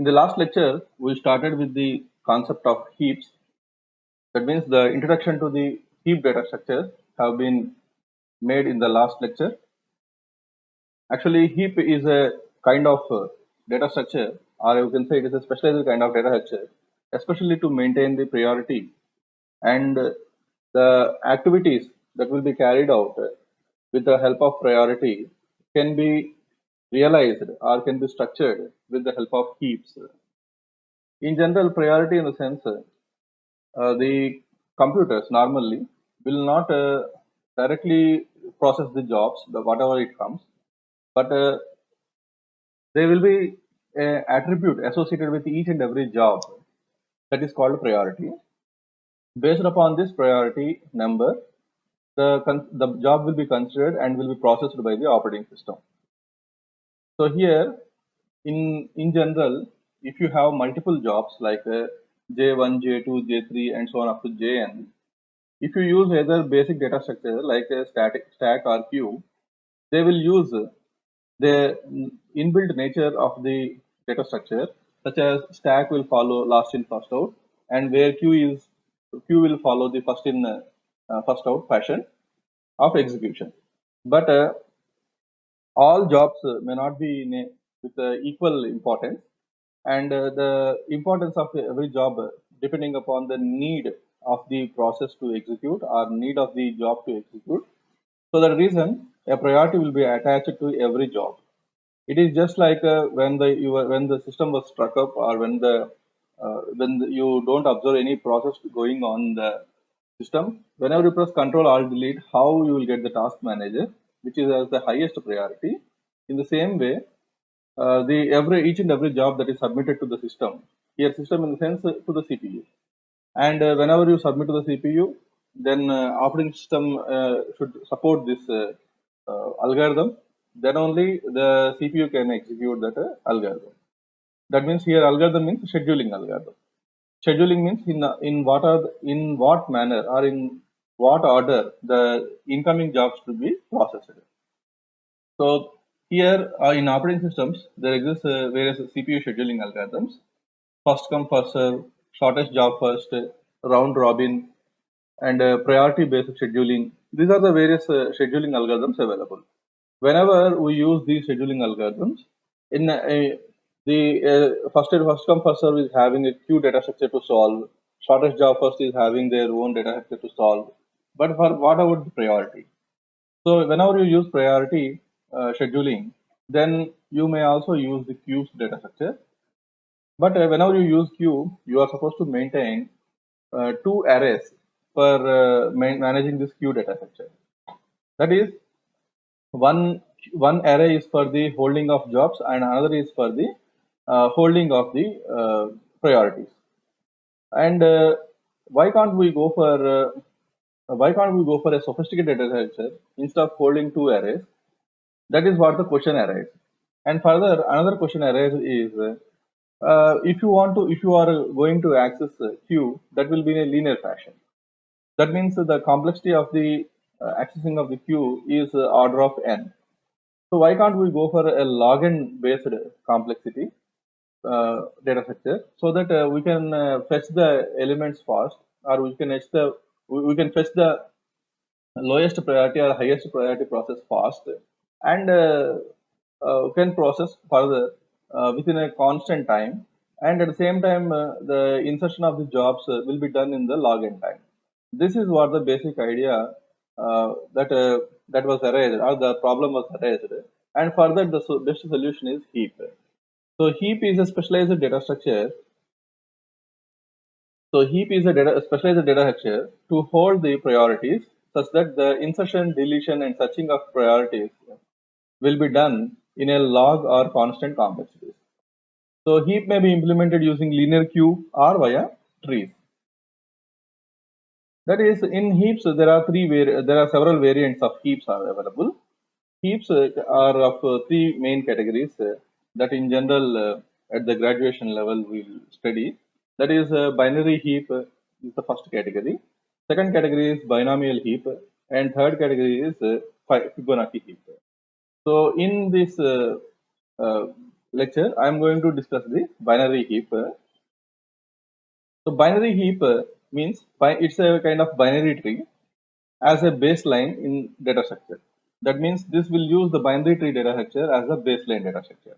In the last lecture, we started with the concept of heaps. That means the introduction to the heap data structure have been made in the last lecture. Actually, heap is a kind of data structure, or you can say it is a specialized kind of data structure, especially to maintain the priority and the activities that will be carried out with the help of priority can be realized or can be structured with the help of heaps. In general, priority in the sense the computers normally will not directly process the jobs, whatever it comes, but there will be a attribute associated with each and every job that is called priority. Based upon this priority number, the job will be considered and will be processed by the operating system. So here, in general, if you have multiple jobs like J1, J2, J3, and so on up to Jn, if you use either basic data structure like a stack or queue, they will use the inbuilt nature of the data structure, such as stack will follow last in first out, and where queue will follow the first in first out fashion of execution. But all jobs may not be with equal importance, and the importance of every job depending upon the need of the process to execute or need of the job to execute. So that reason, a priority will be attached to every job. It is just like when the system was struck up, or you don't observe any process going on in the system. Whenever you press Control Alt Delete, how you will get the task manager, which is as the highest priority. In the same way, the every each and every job that is submitted to the system, here system in the sense to the CPU, and whenever you submit to the CPU, then operating system should support this algorithm. Then only the CPU can execute that algorithm. That means here algorithm means scheduling algorithm. Scheduling means in what manner or in what order the incoming jobs to be processed. So here in operating systems, there exists various CPU scheduling algorithms: first come first serve, shortest job first, round robin, and priority based scheduling. These are the various scheduling algorithms available. Whenever we use these scheduling algorithms, in the first come first serve is having a queue data structure to solve. Shortest job first is having their own data structure to solve. But for what about the priority? So whenever you use priority scheduling, then you may also use the queues data structure. But whenever you use queue, you are supposed to maintain two arrays for managing this queue data structure. That is, one array is for the holding of jobs and another is for the holding of the priorities. And why can't we go for a sophisticated data structure instead of holding two arrays? That is what the question arises. And further, another question arises is if you are going to access queue, that will be in a linear fashion. That means the complexity of the accessing of the queue is order of n. So why can't we go for a log n based complexity data structure, so that we can fetch the elements fast, or we can fetch the lowest priority or highest priority process fast, and can process further within a constant time, and at the same time the insertion of the jobs will be done in the log n time. This is what the basic idea that was raised, or the problem was raised, and further the best solution is heap. So heap is a specialized data structure. So heap is a specialized data structure to hold the priorities such that the insertion, deletion, and searching of priorities will be done in a log or constant complexity. So heap may be implemented using linear queue or via trees. That is, in heaps there are several variants of heaps are available. Heaps are of three main categories that in general at the graduation level we'll study. That is, binary heap is the first category. Second category is binomial heap, and third category is Fibonacci heap. So in this lecture, I am going to discuss the binary heap. So binary heap means it's a kind of binary tree as a baseline in data structure. That means this will use the binary tree data structure as a baseline data structure.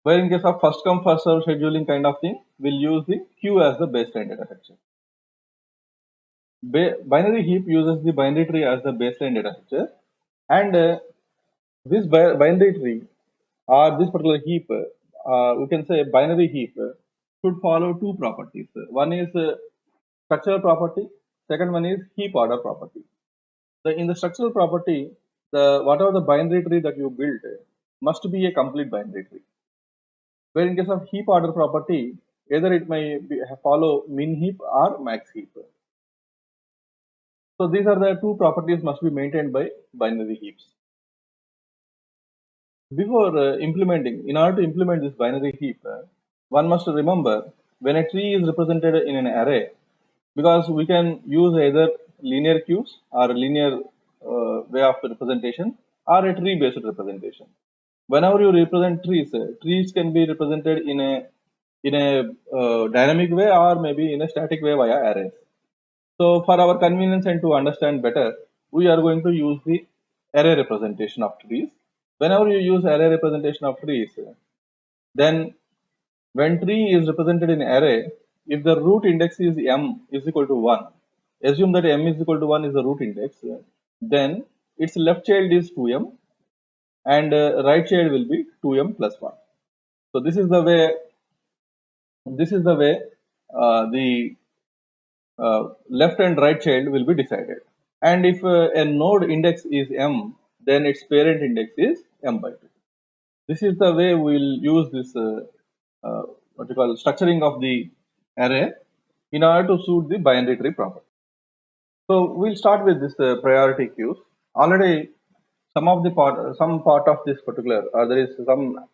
Where in case of first come first serve scheduling kind of thing, we'll use the queue as the baseline data structure. Binary heap uses the binary tree as the baseline data structure, and this binary tree or this particular heap, we can say binary heap should follow two properties. One is structural property. Second one is heap order property. So in the structural property, the whatever the binary tree that you build must be a complete binary tree. Where in case of heap order property, either it may follow min heap or max heap. So these are the two properties must be maintained by binary heaps. Before in order to implement this binary heap, one must remember when a tree is represented in an array, because we can use either linear queues or linear way of representation or a tree based representation. Whenever you represent trees, trees can be represented in a dynamic way or maybe in a static way via arrays. So for our convenience and to understand better, we are going to use the array representation of trees. Whenever you use array representation of trees, then when tree is represented in array, if the root index is m is equal to 1, assume that m is equal to 1 is the root index, then its left child is 2m and right child will be 2m plus 1. So this is the way the left and right child will be decided. And if a node index is m, then its parent index is m by 2. This is the way we'll use this what you call structuring of the array in order to suit the binary tree property. So we'll start with this priority queues. Already some part of this particular, there is some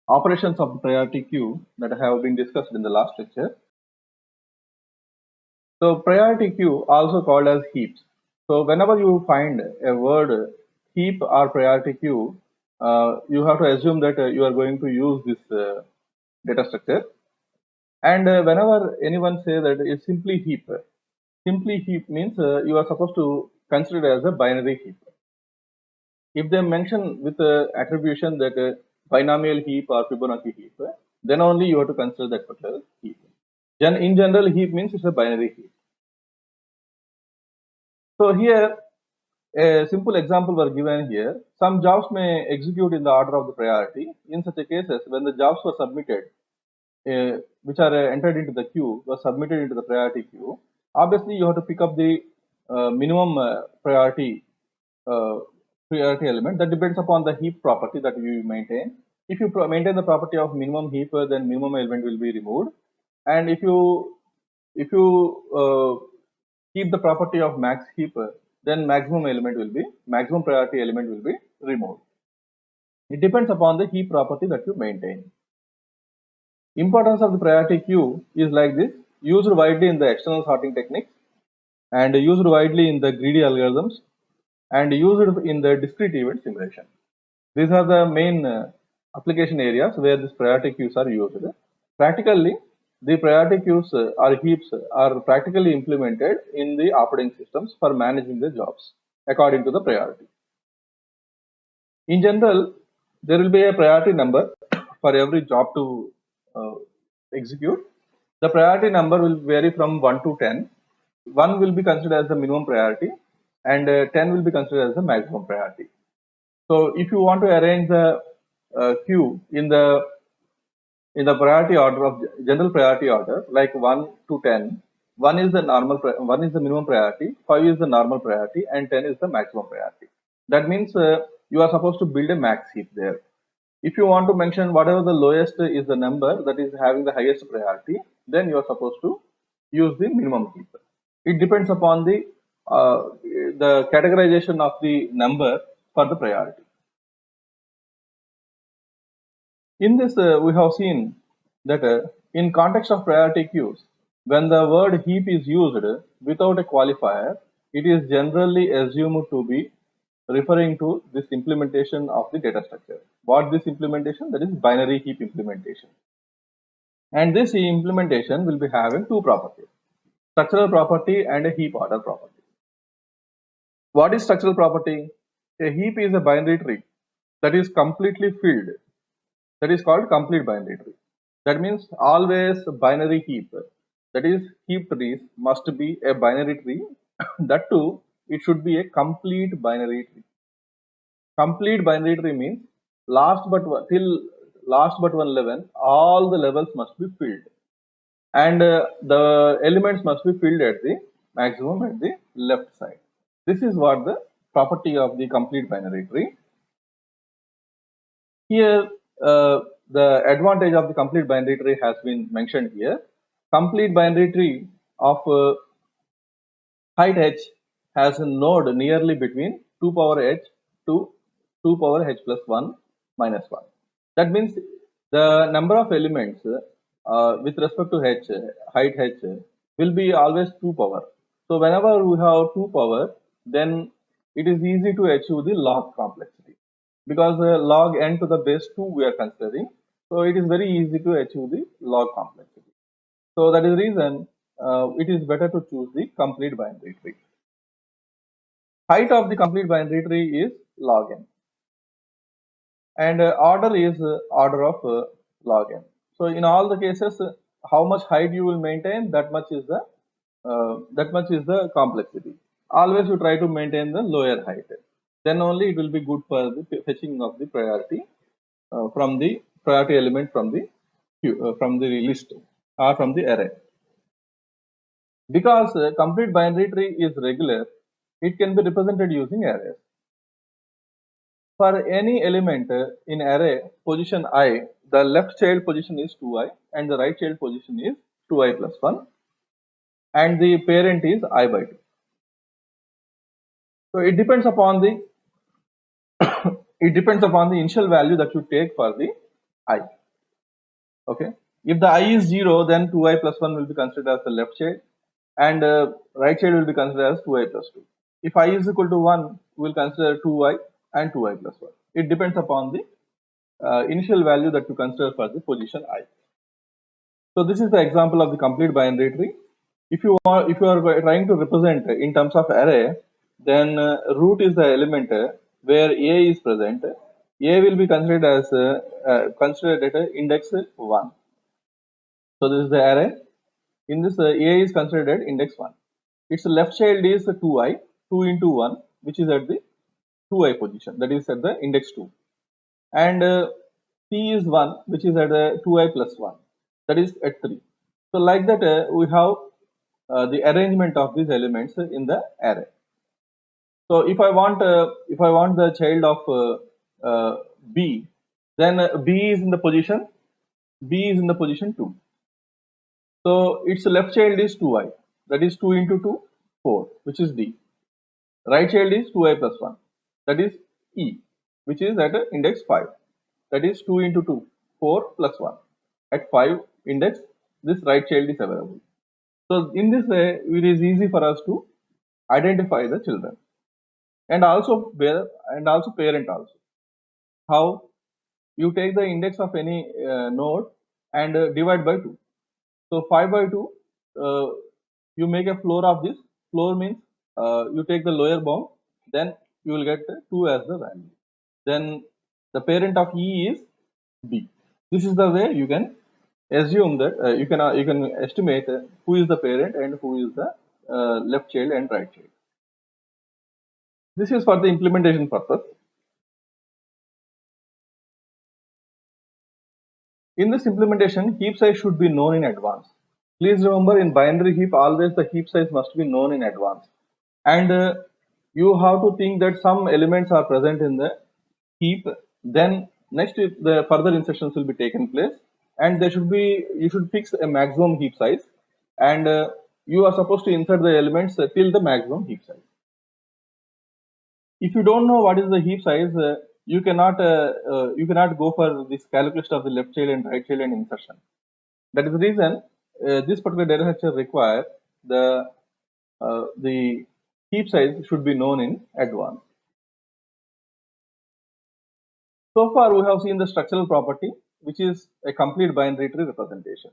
operations of the priority queue that have been discussed in the last lecture. So priority queue, also called as heaps. So whenever you find a word heap or priority queue, you have to assume that you are going to use this data structure. And whenever anyone say that it's simply heap means you are supposed to consider it as a binary heap. If they mention with attribution that binomial heap or Fibonacci heap, then only you have to consider that particular heap. In general, heap means it's a binary heap. So here, a simple example were given here. Some jobs may execute in the order of the priority. In such a cases, when the jobs were submitted, which are entered into the queue, were submitted into the priority queue, obviously you have to pick up the minimum priority element. That depends upon the heap property that you maintain. If you maintain the property of minimum heap, then minimum element will be removed. And if you keep the property of max heap, then maximum priority element will be removed. It depends upon the heap property that you maintain. Importance of the priority queue is like this: used widely in the external sorting techniques, and used widely in the greedy algorithms, and used in the discrete event simulation. These are the main application areas where these priority queues are used. Practically, the priority queues or heaps are practically implemented in the operating systems for managing the jobs according to the priority. In general, there will be a priority number for every job to execute. The priority number will vary from 1 to 10. 1 will be considered as the minimum priority and 10 will be considered as the maximum priority. So if you want to arrange the queue in the priority order of general priority order, like 1 to 10, 1 is the minimum priority, 5 is the normal priority, and 10 is the maximum priority. That means you are supposed to build a max heap there. If you want to mention whatever the lowest is the number that is having the highest priority, then you are supposed to use the minimum heap. It depends upon the categorization of the number for the priority. In this, we have seen that in context of priority queues, when the word heap is used without a qualifier, it is generally assumed to be referring to this implementation of the data structure. What this implementation? That is binary heap implementation. And this implementation will be having two properties, structural property and a heap order property. What is structural property? A heap is a binary tree that is completely filled. That is called complete binary tree. That means always binary heap. That is, heap trees must be a binary tree. That too, it should be a complete binary tree. Complete binary tree means till last but one level, all the levels must be filled, and the elements must be filled at the maximum at the left side. This is what the property of the complete binary tree. Here, the advantage of the complete binary tree has been mentioned here. Complete binary tree of height h has a node nearly between 2 power h to 2 power h plus 1 minus 1. That means the number of elements with respect to h, height h, will be always 2 power. So whenever we have 2 power, then it is easy to achieve the log complexity, because log n to the base 2 we are considering. So it is very easy to achieve the log complexity. So that is the reason it is better to choose the complete binary tree. Height of the complete binary tree is log n, and order is order of log n. So in all the cases, how much height you will maintain, that much is the complexity. Always you try to maintain the lower height. Then only it will be good for the fetching of the priority from the priority element from the queue, from the list or from the array. Because complete binary tree is regular, it can be represented using arrays. For any element in array position I, the left child position is 2i and the right child position is 2i plus 1, and the parent is I by 2. So it depends upon the initial value that you take for the I. Okay. If the I is 0, then 2i plus 1 will be considered as the left child, and right child will be considered as 2i plus 2. If I is equal to 1, we will consider 2i and 2i plus 1. It depends upon the initial value that you consider for the position I. So this is the example of the complete binary tree. If you are trying to represent in terms of array, then root is the element where A is present. A will be considered as considered at index 1. So this is the array. In this, A is considered at index 1. Its left child is 2i, 2 into 1, which is at the 2i position, that is at the index 2. And C is 1, which is at 2i plus 1, that is at 3. So like that, we have the arrangement of these elements in the array. So if I want the child of B, then B is in the position 2. So its left child is 2i, that is 2 into 2, 4, which is D. Right child is 2i plus 1, that is E, which is at index 5, that is 2 into 2, 4 plus 1. At 5 index, this right child is available. So in this way, it is easy for us to identify the children, and also parent also. How? You take the index of any node and divide by 2. So 5 by 2, you make a floor of this. Floor means you take the lower bound, then you will get 2 as the value. Then the parent of E is B. This is the way you can assume that you can estimate who is the parent and who is the left child and right child. This is for the implementation purpose. In this implementation, heap size should be known in advance. Please remember, in binary heap, always the heap size must be known in advance. And you have to think that some elements are present in the heap. Then next, the further instructions will be taken place, and you should fix a maximum heap size, and you are supposed to insert the elements till the maximum heap size. If you don't know what is the heap size, you cannot go for this calculation of the left child and right child and insertion. That is the reason this particular data structure require the heap size should be known in advance. So far, we have seen the structural property, which is a complete binary tree representation.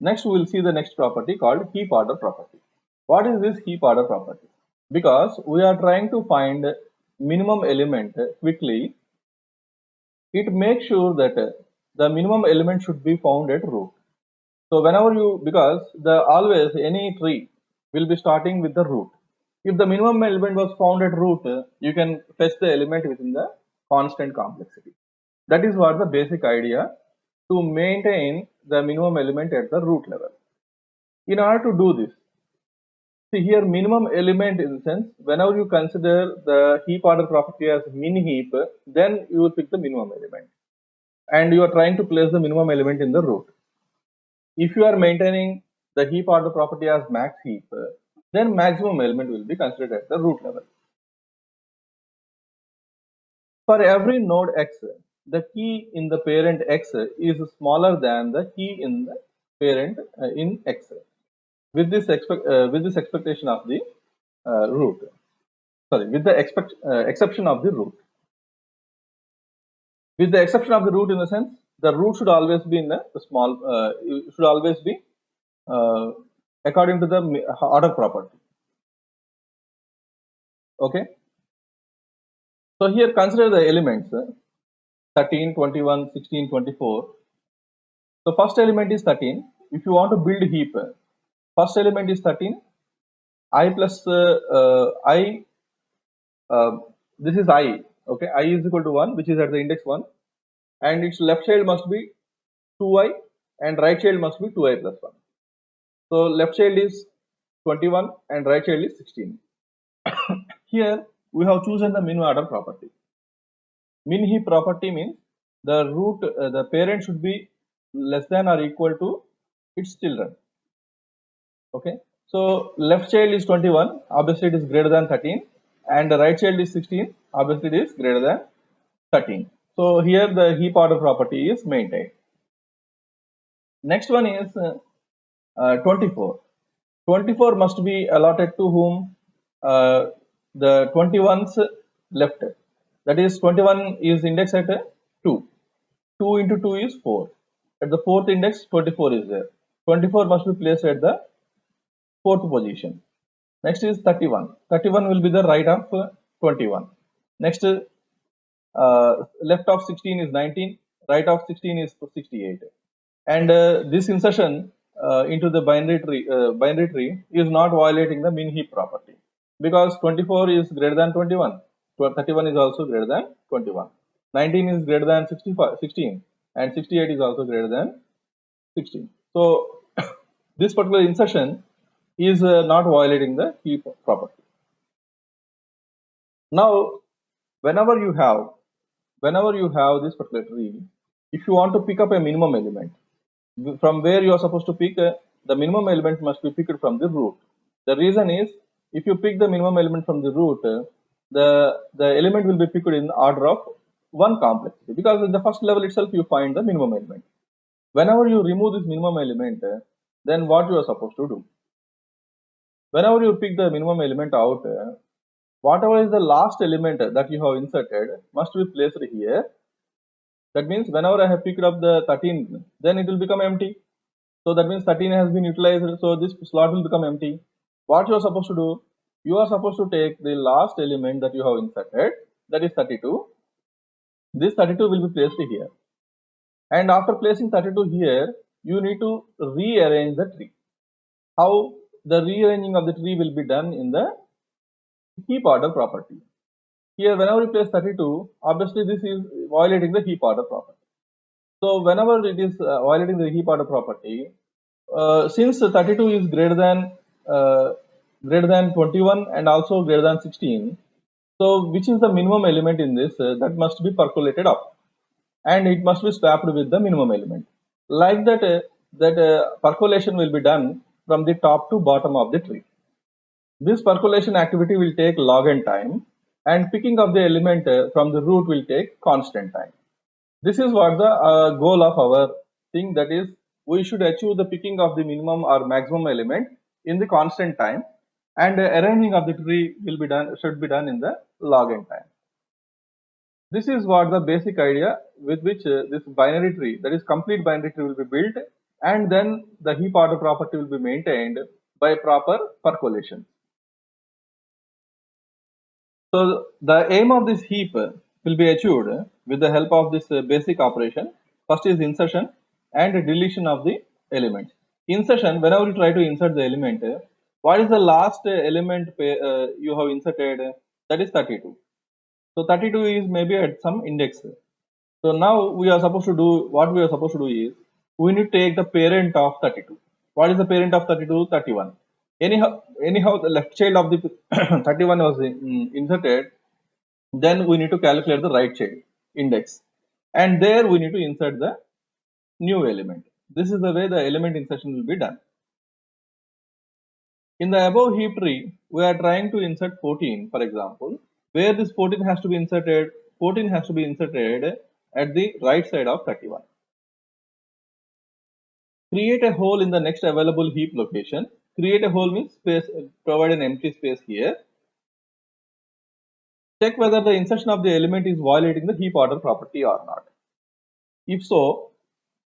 Next, we will see the next property called heap order property. What is this heap order property? Because we are trying to find minimum element quickly, it makes sure that the minimum element should be found at root. So whenever you, because the always any tree will be starting with the root. If the minimum element was found at root, you can fetch the element within the constant complexity. That is what the basic idea, to maintain the minimum element at the root level. In order to do this, see here minimum element in the sense, whenever you consider the heap order property as min heap, then you will pick the minimum element. And you are trying to place the minimum element in the root. If you are maintaining the heap order property as max heap, then maximum element will be considered at the root level. For every node x, the key in the parent x is smaller than the key in the parent in x. With this expectation of the root, sorry, with the exception of the root. With the exception of the root, in the sense, the root should always be in the small, should always be according to the order property. Okay. So here consider the elements 13, 21, 16, 24. So first element is 13. If you want to build heap, first element is 13. I plus I, this is I. Okay, I is equal to 1, which is at the index 1. And its left child must be 2i and right child must be 2i plus 1. So left child is 21 and right child is 16. Here we have chosen the min order property. Min heap property means the root, the parent should be less than or equal to its children. Okay, so left child is 21, obviously it is greater than 13, and the right child is 16, obviously it is greater than 13. So here the heap order property is maintained. Next one is 24. 24 must be allotted to whom? The 21's left. That is 21 is indexed at 2. 2 into 2 is 4. At the fourth index, 24 is there. 24 must be placed at the fourth position. Next is 31. 31 will be the right of 21. Next, left of 16 is 19. Right of 16 is 68. And this insertion into the binary tree is not violating the min heap property, because 24 is greater than 21. 31 is also greater than 21. 19 is greater than 16, and 68 is also greater than 16. So this particular insertion is not violating the heap property. Now, whenever you have this particular tree, if you want to pick up a minimum element, from where you are supposed to pick, the minimum element must be picked from the root. The reason is, if you pick the minimum element from the root, the element will be picked in order of one complexity, because in the first level itself you find the minimum element. Whenever you remove this minimum element, then what you are supposed to do? Whenever you pick the minimum element out, whatever is the last element that you have inserted must be placed here. That means whenever I have picked up the 13, then it will become empty. So that means 13 has been utilized, so this slot will become empty. What you are supposed to do? You are supposed to take the last element that you have inserted, that is 32. This 32 will be placed here. And after placing 32 here, you need to rearrange the tree. How the rearranging of the tree will be done in the heap order property. Here, whenever you place 32, obviously this is violating the heap order property. So whenever it is violating the heap order property, since 32 is greater than 21 and also greater than 16, so which is the minimum element in this, that must be percolated up, and it must be swapped with the minimum element. Like that, percolation will be done from the top to bottom of the tree. This percolation activity will take log n time, and picking up the element from the root will take constant time. This is what the goal of our thing, that is, we should achieve the picking of the minimum or maximum element in the constant time, and arranging of the tree will be done, should be done in the log n time. This is what the basic idea with which this binary tree, that is complete binary tree, will be built, and then the heap order property will be maintained by proper percolation. So the aim of this heap will be achieved with the help of this basic operation. First is insertion and deletion of the elements. Insertion, whenever you try to insert the element, what is the last element you have inserted? That is 32. So 32 is maybe at some index. So now we are supposed to do, what we are supposed to do is, we need to take the parent of 32. What is the parent of 32? 31. Anyhow, the left child of the 31 was inserted. Then we need to calculate the right child index, and there we need to insert the new element. This is the way the element insertion will be done. In the above heap tree, we are trying to insert 14, for example. Where this 14 has to be inserted? 14 has to be inserted at the right side of 31. Create a hole in the next available heap location. Create a hole means space, provide an empty space here. Check whether the insertion of the element is violating the heap order property or not. If so,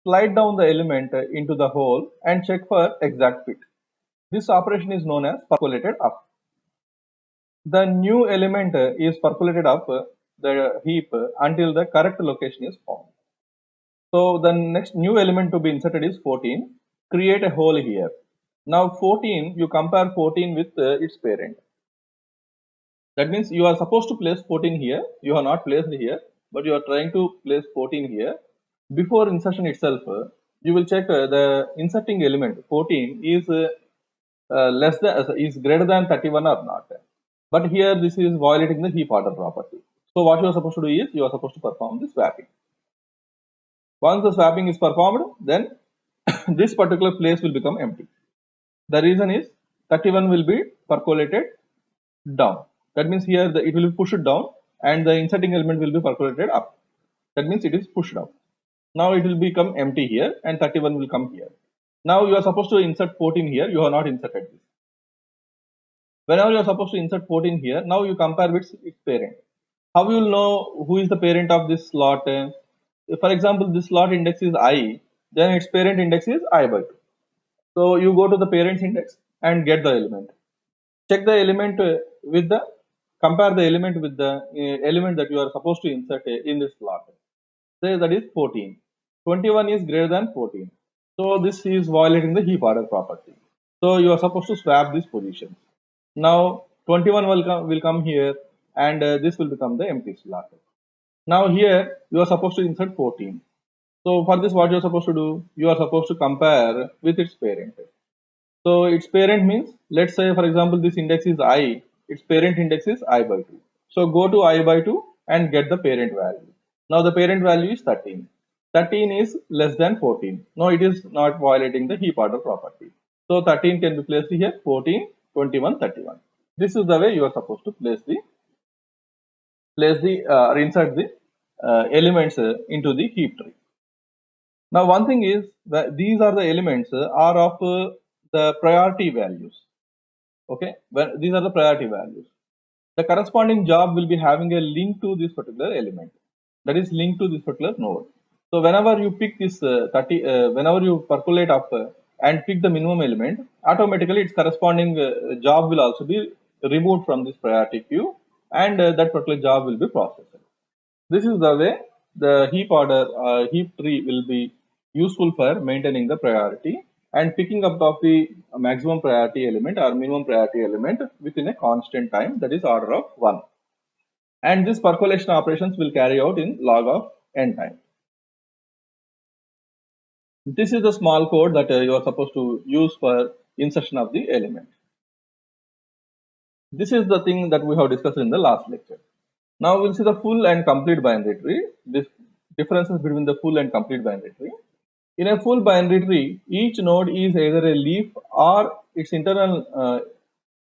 slide down the element into the hole and check for exact fit. This operation is known as percolated up. The new element is percolated up the heap until the correct location is found. So the next new element to be inserted is 14. Create a hole here. Now 14, you compare 14 with its parent. That means you are supposed to place 14 here. You are not placed here, but you are trying to place 14 here. Before insertion itself, you will check the inserting element 14 is less than is greater than 31 or not. But here this is violating the heap order property. So what you are supposed to do is you are supposed to perform the swapping. Once the swapping is performed, then this particular place will become empty. The reason is 31 will be percolated down. That means here it will be pushed down and the inserting element will be percolated up. That means it is pushed up. Now it will become empty here and 31 will come here. Now you are supposed to insert 14 here. You have not inserted this. Whenever you are supposed to insert 14 here, now you compare with its parent. How you will know who is the parent of this slot? If, for example, this slot index is I, then its parent index is I by 2. So you go to the parent's index and get the element. Check the element with the, compare the element with the element that you are supposed to insert in this slot. Say that is 14. 21 is greater than 14. So this is violating the heap order property. So you are supposed to swap these positions. Now 21 will come here and this will become the empty slot. Now here you are supposed to insert 14. So for this what you are supposed to do? You are supposed to compare with its parent. So its parent means, let's say for example this index is I, its parent index is I by 2. So go to I by 2 and get the parent value. Now the parent value is 13. 13 is less than 14. No, it is not violating the heap order property. So 13 can be placed here, 14, 21, 31. This is the way you are supposed to or insert the elements into the heap tree. Now one thing is that these are the elements are of the priority values. Okay, when these are the priority values, the corresponding job will be having a link to this particular element, that is linked to this particular node. So whenever you pick this whenever you percolate up and pick the minimum element, automatically its corresponding job will also be removed from this priority queue, and that particular job will be processed. This is the way the heap tree will be useful for maintaining the priority and picking up of the maximum priority element or minimum priority element within a constant time, that is order of 1. And this percolation operations will carry out in log of n time. This is the small code that you are supposed to use for insertion of the element. This is the thing that we have discussed in the last lecture. Now we'll see the full and complete binary tree. This differences between the full and complete binary tree. In a full binary tree, each node is either a leaf or its internal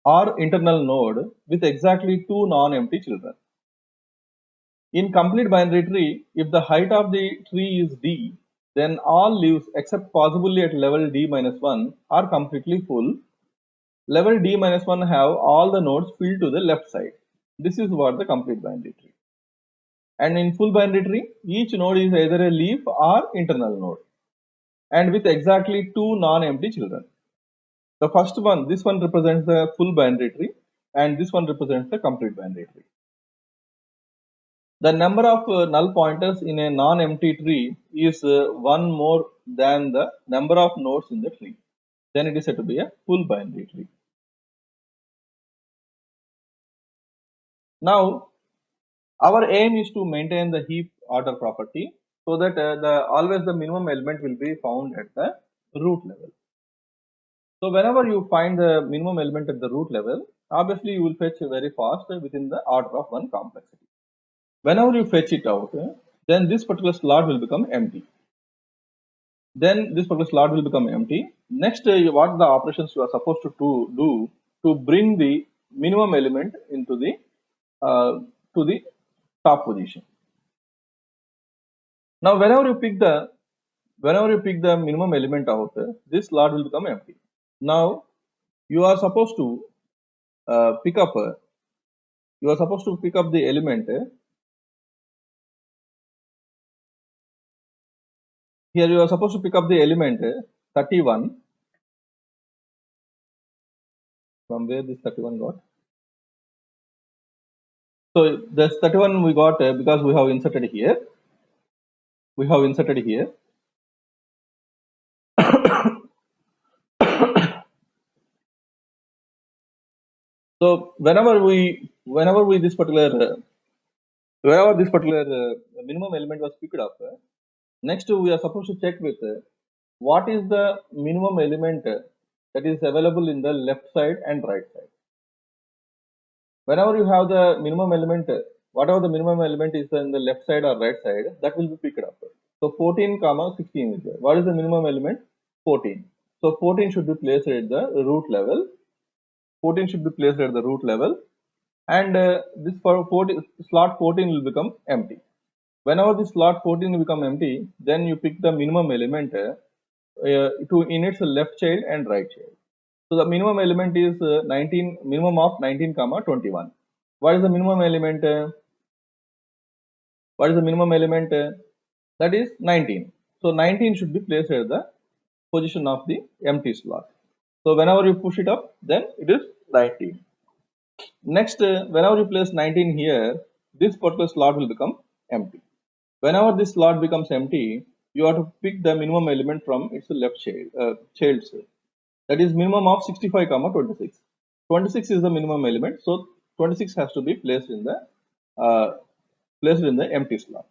node with exactly 2 non-empty children. In complete binary tree, if the height of the tree is d, then all leaves except possibly at level d minus 1 are completely full. Level d minus 1 have all the nodes filled to the left side. This is what the complete binary tree. And in full binary tree, each node is either a leaf or internal node, and with exactly two non-empty children. The first one, this one represents the full binary tree, and this one represents the complete binary tree. The number of null pointers in a non-empty tree is one more than the number of nodes in the tree. Then it is said to be a full binary tree. Now, our aim is to maintain the heap order property so that always the minimum element will be found at the root level. So whenever you find the minimum element at the root level, obviously you will fetch very fast within the order of one complexity. Whenever you fetch it out, then this particular slot will become empty. Then this particular slot will become empty. Next, what the operations you are supposed to do to bring the minimum element into the uh, to the top position. Now, whenever you pick the minimum element out, this slot will become empty. Now, you are supposed to pick up. You are supposed to pick up the element. Here, you are supposed to pick up the element 31. From where this 31 got? So this 31 we got because we have inserted here. We have inserted here. So whenever this particular minimum element was picked up, next we are supposed to check with what is the minimum element that is available in the left side and right side. Whenever you have the minimum element, whatever the minimum element is in the left side or right side, that will be picked up. So 14 comma 16 is there. What is the minimum element? 14. So 14 should be placed at the root level. 14 should be placed at the root level, and this for 14, slot 14 will become empty. Whenever this slot 14 will become empty, then you pick the minimum element to in its left child and right child. So the minimum element is 19, minimum of 19 comma 21. What is the minimum element? What is the minimum element? That is 19. So 19 should be placed at the position of the empty slot. So whenever you push it up, then it is 19. Next, whenever you place 19 here, this particular slot will become empty. Whenever this slot becomes empty, you have to pick the minimum element from its left child cell. That is minimum of 65 comma 26. 26 is the minimum element, so 26 has to be uh, placed in the empty slot.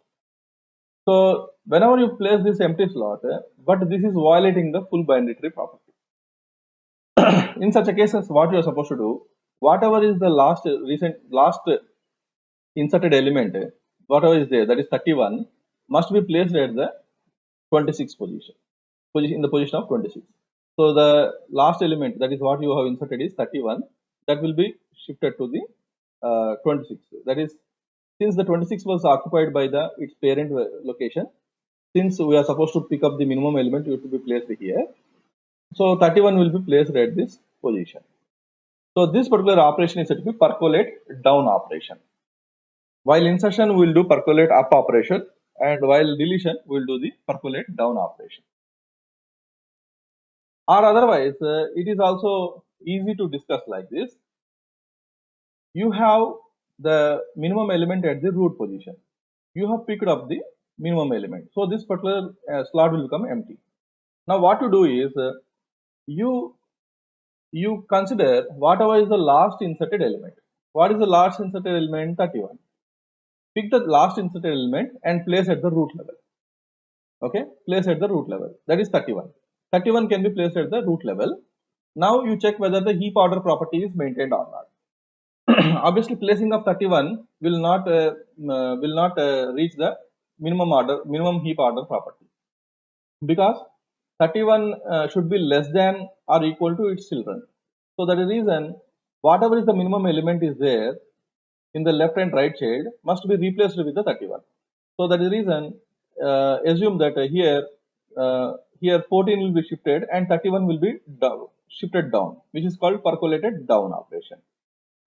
So whenever you place this empty slot, but this is violating the full binary tree property. In such a cases, what you are supposed to do, whatever is the last inserted element, whatever is there, that is 31, must be placed at the 26 position in the position of 26. So the last element, that is what you have inserted, is 31. That will be shifted to the 26. That is, since the 26 was occupied by the its parent location, since we are supposed to pick up the minimum element, it will be placed here. So 31 will be placed at this position. So this particular operation is said to be percolate down operation. While insertion, we will do percolate up operation, and while deletion, we will do the percolate down operation. Or otherwise, it is also easy to discuss like this. You have the minimum element at the root position. You have picked up the minimum element. So this particular slot will become empty. Now what to do is, you consider whatever is the last inserted element. What is the last inserted element? 31. Pick the last inserted element and place at the root level. Okay, place at the root level. That is 31. 31 can be placed at the root level. Now you check whether the heap order property is maintained or not. Obviously, placing of 31 will not reach the minimum heap order property, because 31 should be less than or equal to its children. So that is the reason whatever is the minimum element is there in the left and right child must be replaced with the 31. So that is the reason, assume that here 14 will be shifted and 31 will be shifted down, which is called percolated down operation.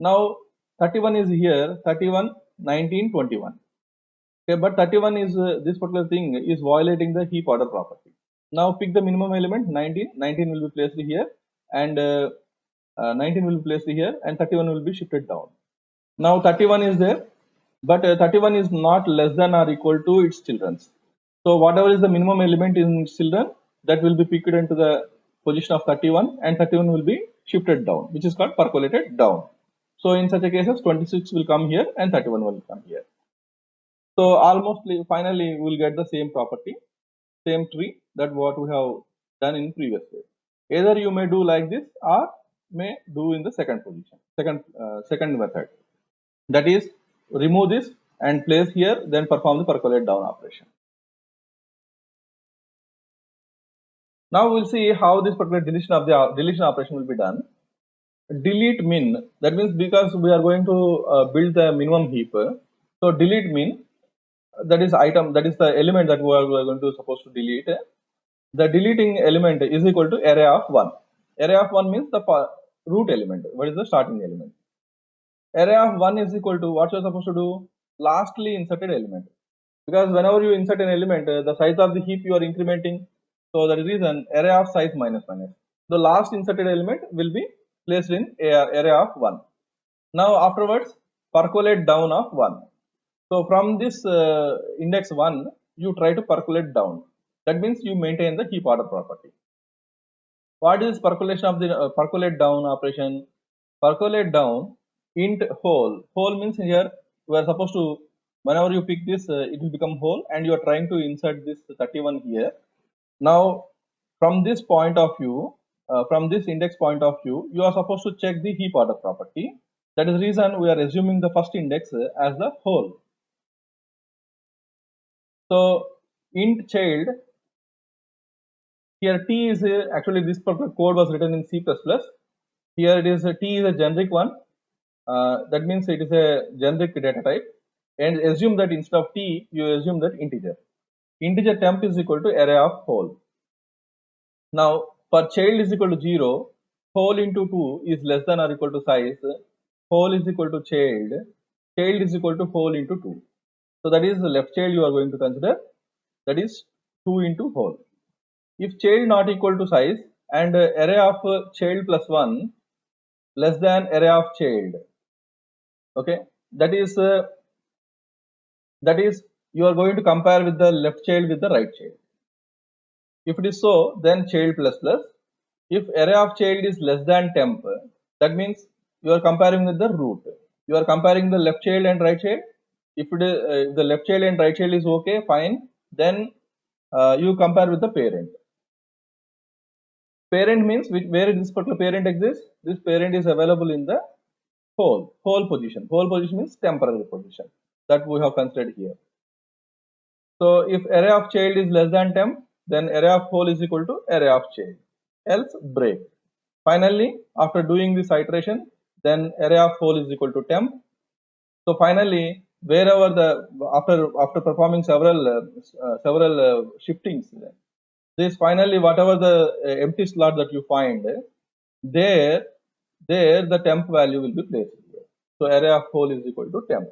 Now 31 is here, 31, 19, 21. Okay, but 31 is this particular thing is violating the heap order property. Now pick the minimum element 19. 19 will be placed here, and 19 will be placed here, and 31 will be shifted down. Now 31 is there, but 31 is not less than or equal to its children's. So whatever is the minimum element in its children, that will be picked into the position of 31, and 31 will be shifted down, which is called percolated down. So in such a cases, 26 will come here and 31 will come here. So almost finally we will get the same property, same tree that what we have done in previous way. Either you may do like this or may do in the second position, second method. That is, remove this and place here, then perform the percolate down operation. Now we'll see how this particular deletion of the deletion operation will be done. Delete min, that means because we are going to build the minimum heap, so delete min, that is item, that is the element that we are going to supposed to delete. The deleting element is equal to array of 1. Array of 1 means the root element. What is the starting element? Array of 1 is equal to what you are supposed to do? Lastly inserted element. Because whenever you insert an element, the size of the heap you are incrementing. So that is reason array of size minus minus. The last inserted element will be placed in array of 1. Now afterwards, percolate down of 1. So from this index 1, you try to percolate down. That means you maintain the heap order property. What is percolation of the percolate down operation? Percolate down int whole. Whole means here we are supposed to, whenever you pick this, it will become whole, and you are trying to insert this 31 here. Now from this point of view, from this index point of view, you are supposed to check the heap order property. That is the reason we are assuming the first index as the whole. So int child, here t is actually this particular code was written in C++. Here it is t is a generic one. That means it is a generic data type, and assume that instead of t, you assume that integer. Integer temp is equal to array of whole. Now for child is equal to 0, whole into 2 is less than or equal to size, whole is equal to child is equal to whole into 2. So that is the left child you are going to consider, that is 2 into whole. If child not equal to size and array of child plus 1 less than array of child, okay, that is you are going to compare with the left child with the right child. If it is so, then child plus plus. If array of child is less than temp, that means you are comparing with the root. You are comparing the left child and right child. If it is, the left child and right child is okay, fine, then you compare with the parent. Parent means where this particular parent exists. This parent is available in the whole position. Whole position means temporary position that we have considered here. So if array of child is less than temp, then array of whole is equal to array of child. Else break. Finally, after doing this iteration, then array of whole is equal to temp. So finally, wherever the after performing several shiftings, this finally whatever the empty slot that you find, there the temp value will be placed here. So array of whole is equal to temp.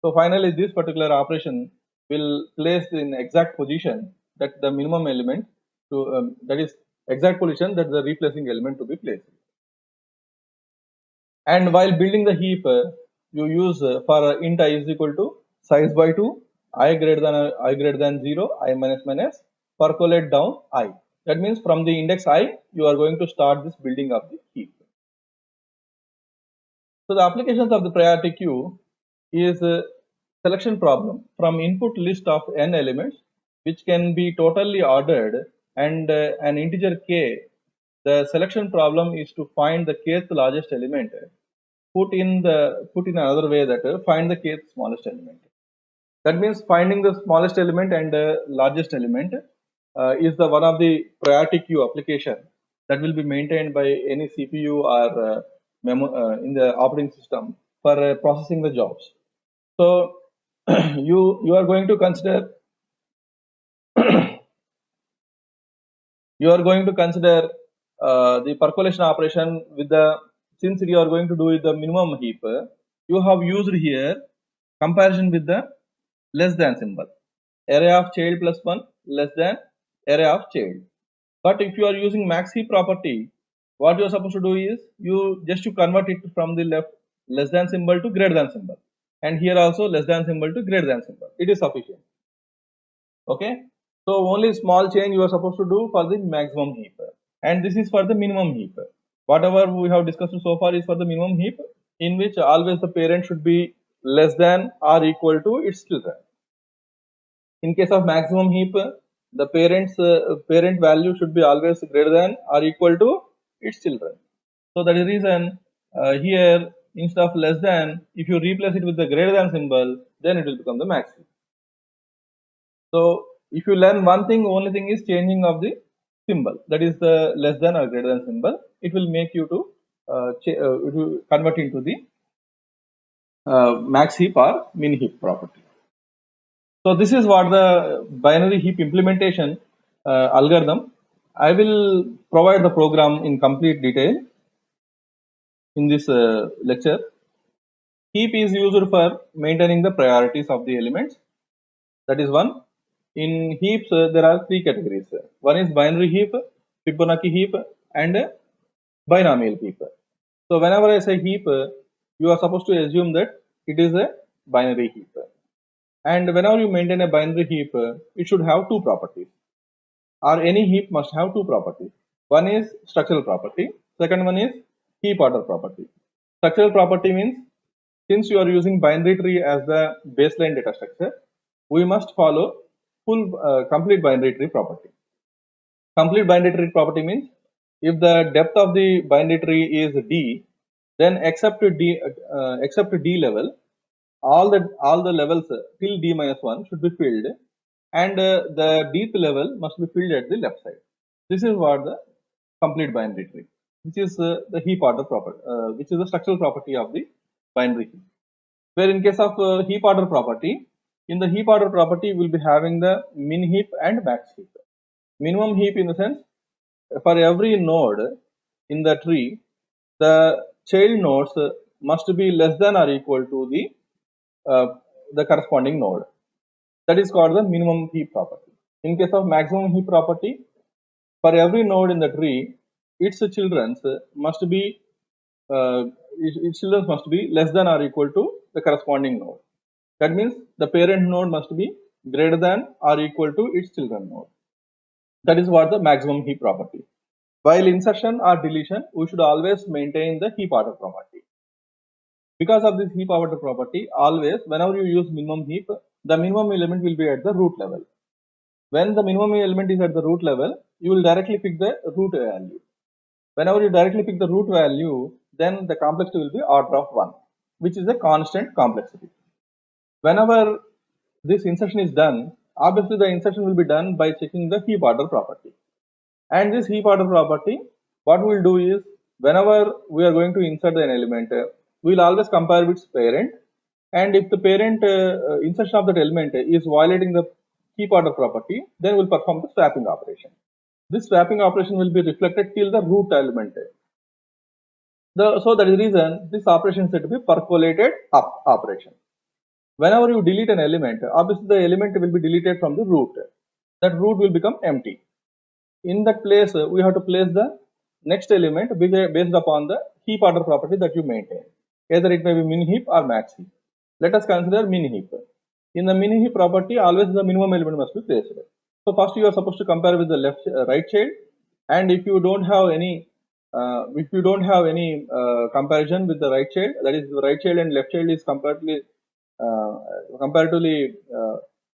So finally this particular operation will place in exact position that the minimum element to that is exact position that the replacing element to be placed. And while building the heap, you use for int I is equal to size by 2, I greater than 0, I minus minus, percolate down I. That means from the index I, you are going to start this building of the heap. So the applications of the priority queue is a selection problem from input list of n elements, which can be totally ordered, and an integer k. The selection problem is to find the kth largest element. Put in another way, that find the kth smallest element. That means finding the smallest element and largest element is the one of the priority queue application that will be maintained by any CPU or in the operating system for processing the jobs. So you are going to consider the percolation operation with the, since you are going to do with the minimum heap, you have used here comparison with the less than symbol. Array of child plus 1 less than array of child. But if you are using max heap property, what you are supposed to do is you just to convert it from the left less than symbol to greater than symbol, and here also less than symbol to greater than symbol. It is sufficient. Okay, so only small change you are supposed to do for the maximum heap, and this is for the minimum heap. Whatever we have discussed so far is for the minimum heap, in which always the parent should be less than or equal to its children. In case of maximum heap, the parent value should be always greater than or equal to its children. So that is the reason here instead of less than, if you replace it with the greater than symbol, then it will become the max heap. So if you learn one thing, only thing is changing of the symbol, that is the less than or greater than symbol. It will make you to it will convert into the max heap or min heap property. So this is what the binary heap implementation algorithm. I will provide the program in complete detail in this lecture. Heap is used for maintaining the priorities of the elements. That is one. In heaps, there are three categories. One is binary heap, Fibonacci heap, and binomial heap. So whenever I say heap, you are supposed to assume that it is a binary heap. And whenever you maintain a binary heap, it should have two properties, or any heap must have two properties. One is structural property, second one is heap order property. Structural property means since you are using binary tree as the baseline data structure, we must follow full complete binary tree property. Complete binary tree property means if the depth of the binary tree is d, then except d level, all the levels till d minus 1 should be filled, and the dth level must be filled at the left side. This is what the complete binary tree, which is the heap order property, which is the structural property of the binary heap. Where in case of heap order property, in the heap order property we will be having the min heap and max heap. Minimum heap in the sense, for every node in the tree, the child nodes must be less than or equal to the corresponding node. That is called the minimum heap property. In case of maximum heap property, for every node in the tree, its children must be less than or equal to the corresponding node. That means the parent node must be greater than or equal to its children node. That is what the maximum heap property. While insertion or deletion, we should always maintain the heap order property. Because of this heap order property, always whenever you use minimum heap, the minimum element will be at the root level. When the minimum element is at the root level, you will directly pick the root value. Whenever you directly pick the root value, then the complexity will be order of 1, which is a constant complexity. Whenever this insertion is done, obviously the insertion will be done by checking the heap order property. And this heap order property, what we will do is, whenever we are going to insert an element, we will always compare with its parent. And if the parent insertion of that element is violating the heap order property, then we will perform the swapping operation. This swapping operation will be reflected till the root element. So that is the reason this operation is said to be percolated up operation. Whenever you delete an element, obviously the element will be deleted from the root. That root will become empty. In that place, we have to place the next element based upon the heap order property that you maintain. Either it may be min heap or max heap. Let us consider min heap. In the min heap property, always the minimum element must be placed. So first you are supposed to compare with the right child, and if you don't have any comparison with the right child, that is the right child and left child is comparatively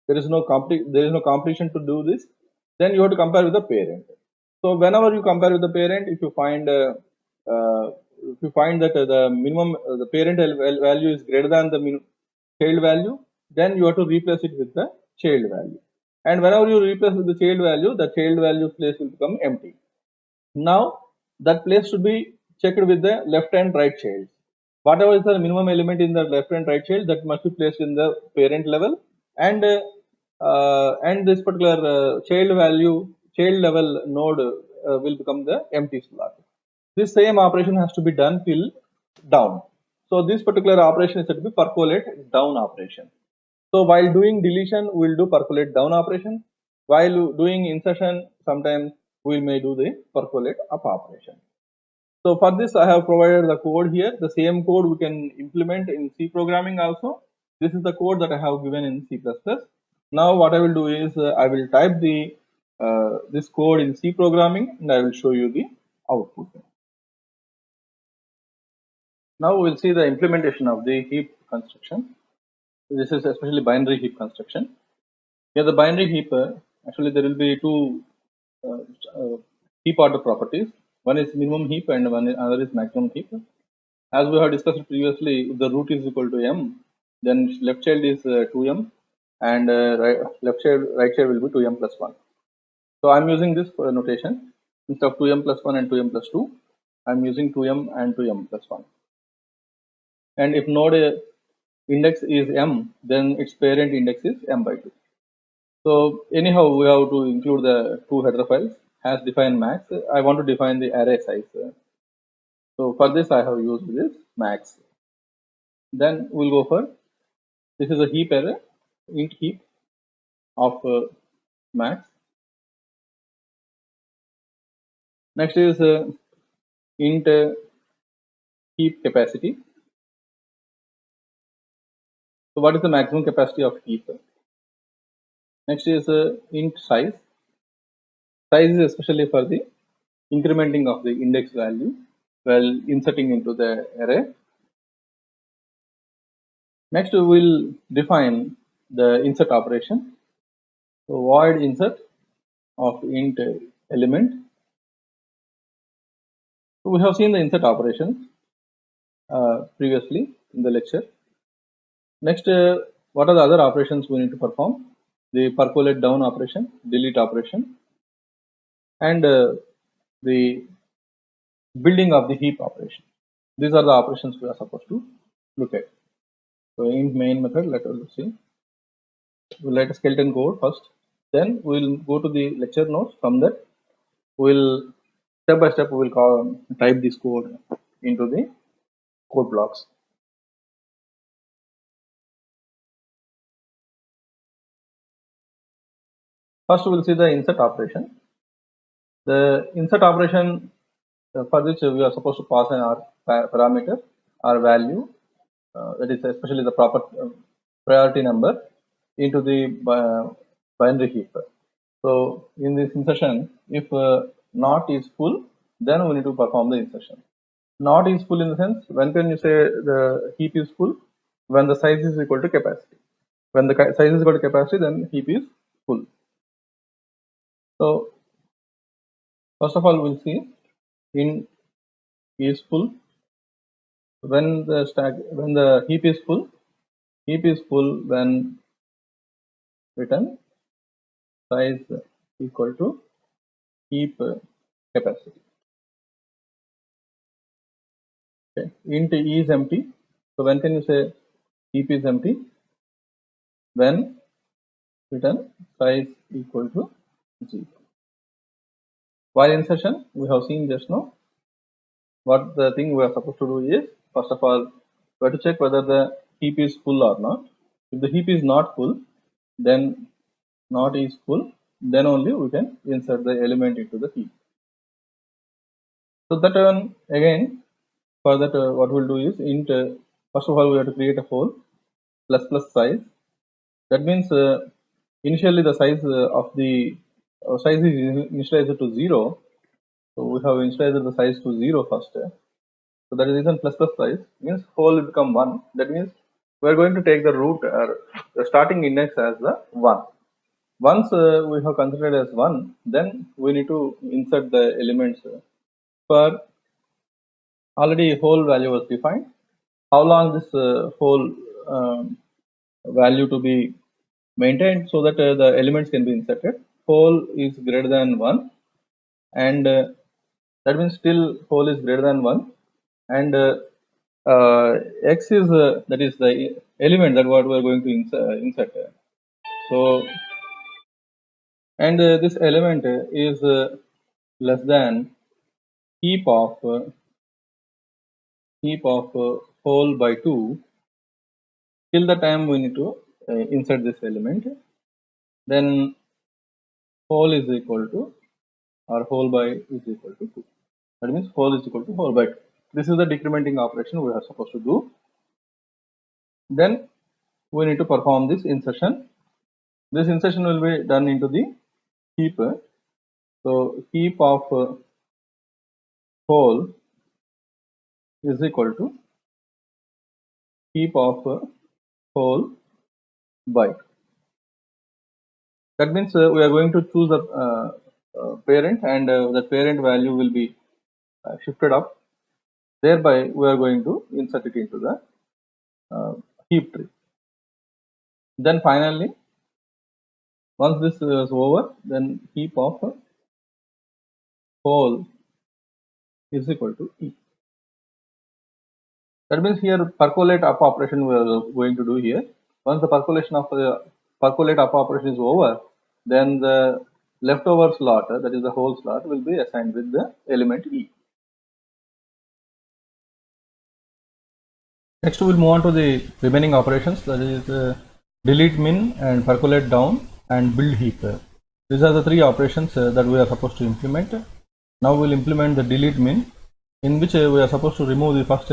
there is no competition to do this, then you have to compare with the parent. So whenever you compare with the parent, if you find that the minimum the parent value is greater than the child value, then you have to replace it with the child value. And whenever you replace with the child value place will become empty. Now that place should be checked with the left and right child. Whatever is the minimum element in the left and right child, that must be placed in the parent level, and this particular child level node will become the empty slot. This same operation has to be done till down. So this particular operation is said to be percolate down operation. So while doing deletion, we'll do percolate down operation. While doing insertion, sometimes we may do the percolate up operation. So for this, I have provided the code here. The same code we can implement in C programming also. This is the code that I have given in C++. Now what I will do is I will type the this code in C programming and I will show you the output. Now we will see the implementation of the heap construction. This is especially binary heap construction. Here the binary heap, actually there will be two uh, uh, heap order properties. One is minimum heap and another is maximum heap. As we have discussed previously, if the root is equal to m, then left child is 2m and right child will be 2m plus 1. So I'm using this notation. Instead of 2m plus 1 and 2m plus 2, I'm using 2m and 2m plus 1. And if node index is m, then its parent index is m by 2. So anyhow, we have to include the two header files as define max. I want to define the array size. So for this, I have used this max. Then we'll go for this is a heap array, int heap of max. Next is int heap capacity. So what is the maximum capacity of heap? Next is int size. Size is especially for the incrementing of the index value while inserting into the array. Next we will define the insert operation. So void insert of int element. So we have seen the insert operations previously in the lecture. Next, what are the other operations we need to perform? The percolate down operation, delete operation, and the building of the heap operation. These are the operations we are supposed to look at. So in main method, let us see. We'll write a skeleton code first. Then we'll go to the lecture notes. From that, we'll step by step we will type this code into the code blocks. First, we'll see the insert operation. The insert operation for which we are supposed to pass an parameter or value, that is especially the proper priority number into the binary heap. So in this insertion, if not is full, then we need to perform the insertion. Not is full in the sense, when can you say the heap is full? When the size is equal to capacity. When the size is equal to capacity, then heap is full. So first of all, we'll see in is full. When the heap is full when return size equal to heap capacity. Okay. Int e is empty. So when can you say heap is empty? When return size equal to 0. While insertion, we have seen just now. What the thing we are supposed to do is, first of all, we have to check whether the heap is full or not. If the heap is not full, then not is full, then only we can insert the element into the heap. So that one again, for that what we'll do is int first of all we have to create a hole plus size. That means initially the size of the size is initialized to 0. So we have initialized the size to 0 first. So that is reason plus size means hole will become 1. That means we are going to take the root or the starting index as the 1. Once we have considered as 1, then we need to insert the elements. For already whole value was defined. How long this whole value to be maintained so that the elements can be inserted. Whole is greater than 1 and that means still whole is greater than 1 and x is that is the element that what we are going to insert. So and this element is less than heap of whole by 2 till the time we need to insert this element, then whole is equal to, or whole by is equal to 2. That means whole is equal to whole by 2. This is the decrementing operation we are supposed to do. Then we need to perform this insertion. This insertion will be done into the heap. So heap of whole is equal to heap of whole by. That means we are going to choose the parent, and the parent value will be shifted up. Thereby, we are going to insert it into the heap tree. Then finally, once this is over, then heap of whole is equal to E. That means here percolate up operation we are going to do here. Once the percolation of the percolate up operation is over, then the leftover slot, that is the whole slot, will be assigned with the element E. Next we will move on to the remaining operations, that is delete min and percolate down and build heap. These are the three operations that we are supposed to implement. Now we will implement the delete min, in which we are supposed to remove the first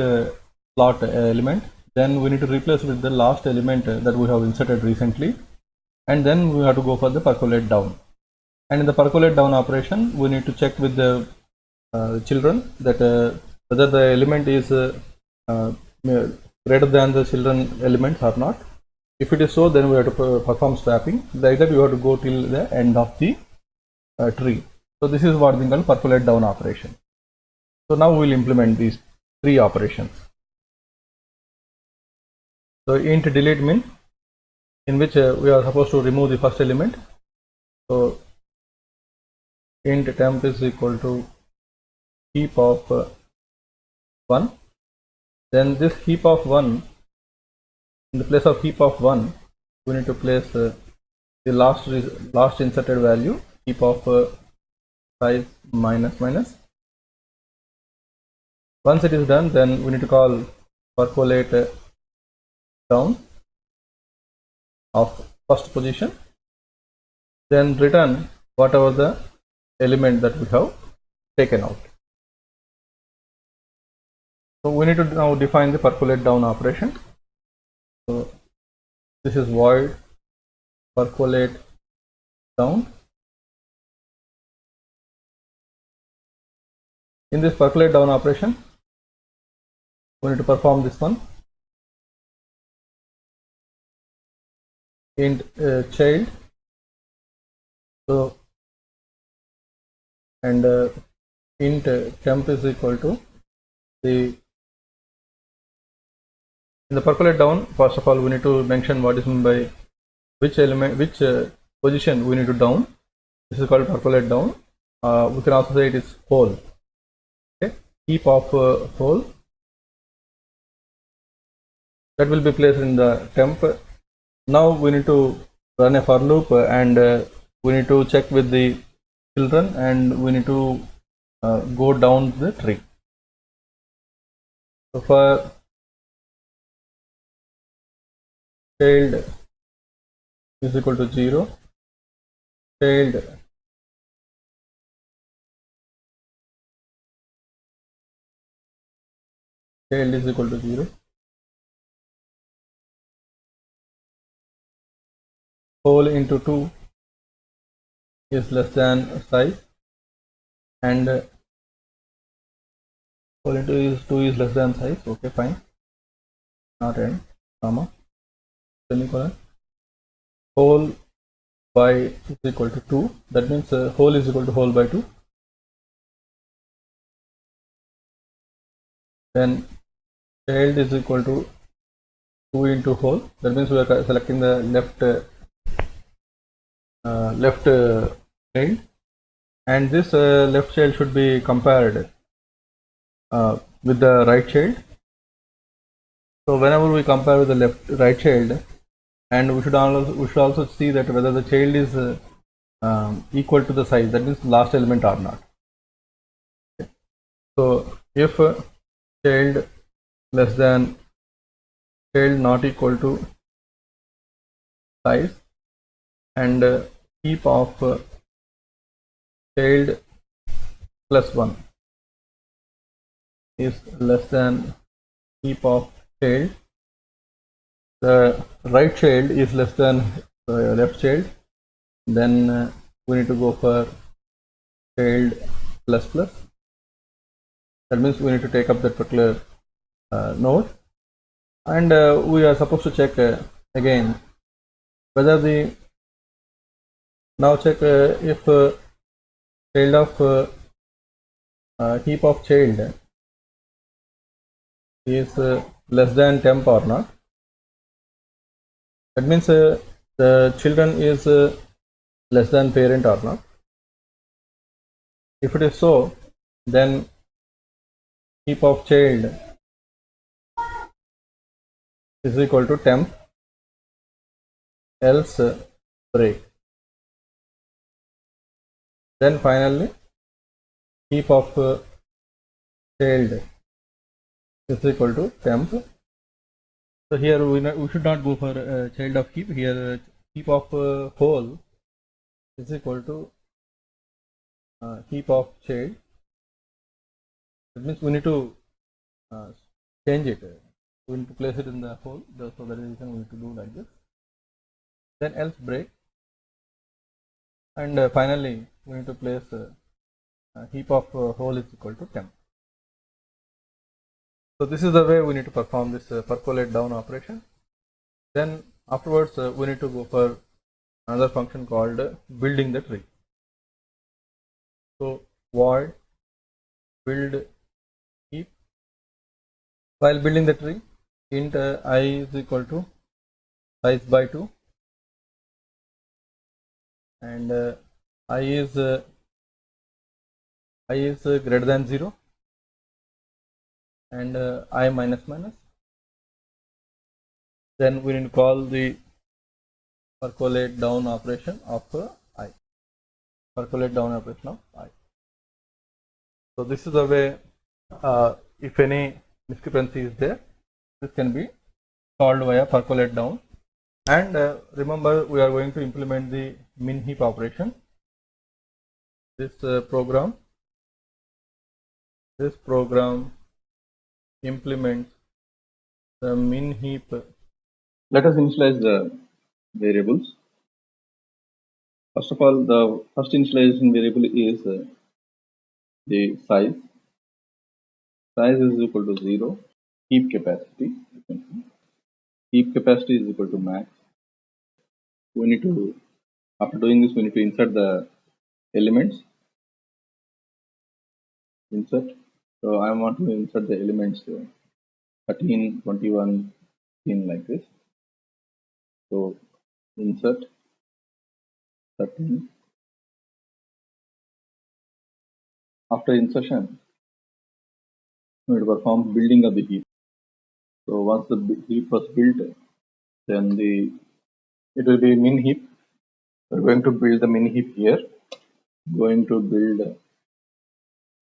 slot element, then we need to replace with the last element that we have inserted recently, and then we have to go for the percolate down. And in the percolate down operation, we need to check with the children that whether the element is greater than the children elements or not. If it is so, then we have to perform swapping. Like that, we have to go till the end of the tree. So this is what we call percolate down operation. So now we will implement these three operations. So int delete min, in which we are supposed to remove the first element. So int temp is equal to heap of 1. Then this heap of 1, in the place of heap of 1, we need to place the last inserted value, heap of size minus minus. Once it is done, then we need to call percolate down of first position, then return whatever the element that we have taken out. So we need to now define the percolate down operation. So this is void percolate down. In this percolate down operation, we need to perform this one. Int child, so and int temp is equal to the, in the percolate down, first of all we need to mention what is meant by which element, which position we need to down. This is called percolate down. We can also say it is whole. Okay, heap of whole, that will be placed in the temp. Now we need to run a for loop, and we need to check with the children, and we need to go down the tree. So for child is equal to 0, child is equal to 0, whole into 2 is less than size, and whole into 2 is less than size. Okay, fine, not end, comma, semicolon. Whole by is equal to 2, that means whole is equal to whole by 2. Then child is equal to 2 into whole, that means we are selecting the left child, and this left child should be compared with the right child. So whenever we compare with the right child, and we should also see that whether the child is equal to the size, that means last element or not. Okay. So if child less than child not equal to size, and heap of child plus 1 is less than heap of child. The right child is less than the left child. Then we need to go for child plus plus. That means we need to take up that particular node, and we are supposed to check again whether the now check if child of heap of child is less than temp or not. That means the children is less than parent or not. If it is so, then heap of child is equal to temp, else break. Then finally heap of child is equal to temp. So here we should not go for child of heap. Here heap of whole is equal to heap of child. That means we need to change it. We need to place it in the hole. So that is the reason we need to do like this. Then else break. And finally we need to place heap of whole is equal to temp. So this is the way we need to perform this percolate down operation. Then afterwards we need to go for another function called building the tree. So void build heap. While building the tree, int I is equal to size by 2, and I is greater than 0, and I minus minus. Then we need to call the percolate down operation of I. Percolate down operation of I. So this is the way, if any discrepancy is there, this can be solved via percolate down. And remember, we are going to implement the min heap operation. This program implements the min heap. Let us initialize the variables. First of all, the first initialization variable is the size. Size is equal to 0. Heap capacity. Heap capacity is equal to max. We need to, after doing this, we need to insert the elements. Insert. So I want to insert the elements 13, 21, 15 like this. So insert 13. After insertion, we need to perform building of the heap. So once the heap was built, then it will be min heap. We're going to build the min heap here. Going to build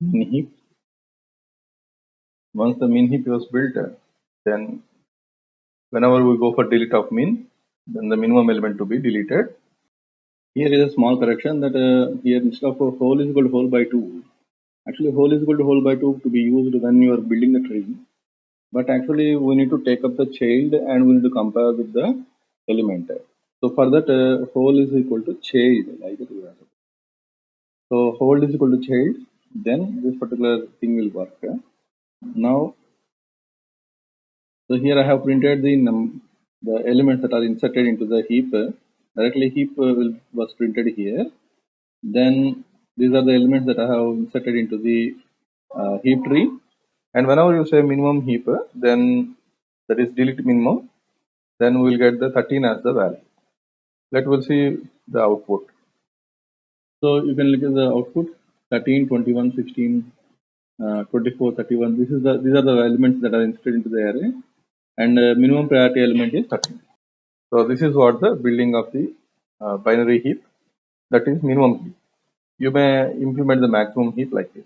min heap. Once the min heap was built, then whenever we go for delete of min, then the minimum element to be deleted. Here is a small correction that here instead of whole is equal to whole by 2, actually whole is equal to whole by 2 to be used when you are building the tree. But actually we need to take up the child and we need to compare with the element. So for that whole is equal to child, like it. So whole is equal to child, then this particular thing will work. Now, so here I have printed the elements that are inserted into the heap. Directly heap was printed here. Then these are the elements that I have inserted into the heap tree. And whenever you say minimum heap, then that is delete minimum, then we will get the 13 as the value. Let us see the output. So you can look at the output 13, 21, 16, 24, 31. These are the elements that are inserted into the array, and minimum priority element is 13. So this is what the building of the binary heap, that is minimum heap. You may implement the maximum heap like this.